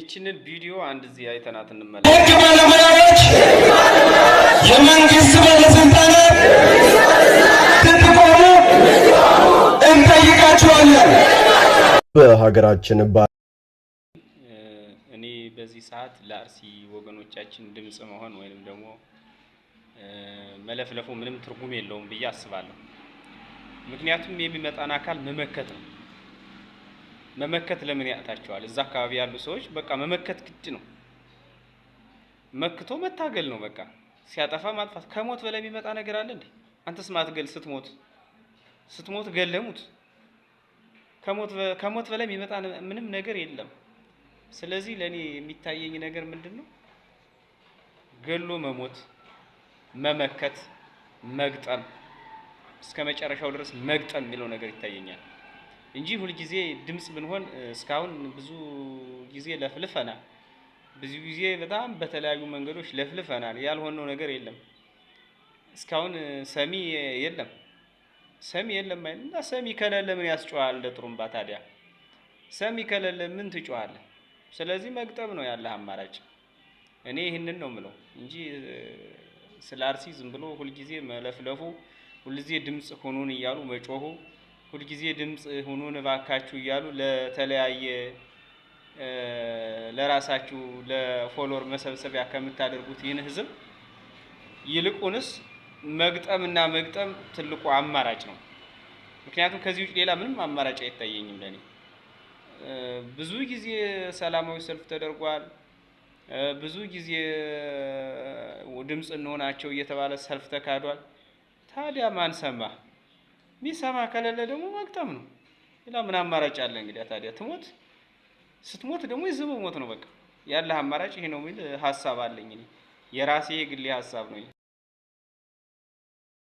ይህችንን ቪዲዮ አንድ እዚህ አይተናት እንመለስ። ህግ ባለሙያዎች፣ የመንግስት ባለስልጣናት ትጥቆሙ እንጠይቃችኋለን። በሀገራችን እኔ በዚህ ሰዓት ለአርሲ ወገኖቻችን ድምጽ መሆን ወይንም ደግሞ መለፍለፉ ምንም ትርጉም የለውም ብዬ አስባለሁ። ምክንያቱም የሚመጣን አካል መመከት ነው። መመከት ለምን ያጣቸዋል? እዛ አካባቢ ያሉ ሰዎች በቃ መመከት ግድ ነው። መክቶ መታገል ነው በቃ። ሲያጠፋ ማጥፋት። ከሞት በላይ የሚመጣ ነገር አለ እንዴ? አንተስ ማትገል ስትሞት ገለሙት። ከሞት በላይ የሚመጣ ምንም ነገር የለም። ስለዚህ ለኔ የሚታየኝ ነገር ምንድነው? ገሎ መሞት፣ መመከት፣ መግጠም እስከ መጨረሻው ድረስ መግጠም የሚለው ነገር ይታየኛል እንጂ ሁሉ ጊዜ ድምጽ ብንሆን እስካሁን ብዙ ጊዜ ለፍልፈናል። ብዙ ጊዜ በጣም በተለያዩ መንገዶች ለፍልፈናል። ያልሆነው ነገር የለም። እስካሁን ሰሚ የለም እና ሰሚ ከሌለ ምን ያስጮሃል? እንደ ጥሩምባ ታዲያ ሰሚ ከሌለ ምን ትጮሃለህ? ስለዚህ መግጠም ነው ያለህ አማራጭ። እኔ ይህንን ነው የምለው እንጂ ስለ አርሲ ዝም ብሎ ሁሉ ጊዜ መለፍለፉ፣ ሁሉ ጊዜ ድምጽ ሆኑን እያሉ መጮሁ፣ ሁሉ ጊዜ ድምጽ ሆኑን እባካችሁ እያሉ ለተለያየ ለራሳችሁ ለፎሎወር መሰብሰቢያ ከምታደርጉት ይህን ህዝብ ይልቁንስ መግጠምና መግጠም ትልቁ አማራጭ ነው። ምክንያቱም ከዚህ ውጭ ሌላ ምንም አማራጭ አይታየኝም ለኔ። ብዙ ጊዜ ሰላማዊ ሰልፍ ተደርጓል። ብዙ ጊዜ ድምጽ እንሆናቸው እየተባለ ሰልፍ ተካሂዷል። ታዲያ ማን ሰማ? ሚሰማ ከሌለ ደግሞ መግጠም ነው። ሌላ ምን አማራጭ አለ? እንግዲህ ታዲያ ስትሞት ደግሞ ይዘው ሞት ነው በቃ። ያለህ አማራጭ ይሄ ነው የሚል ሐሳብ አለኝ እኔ። የራሴ የግሌ ሐሳብ ነው።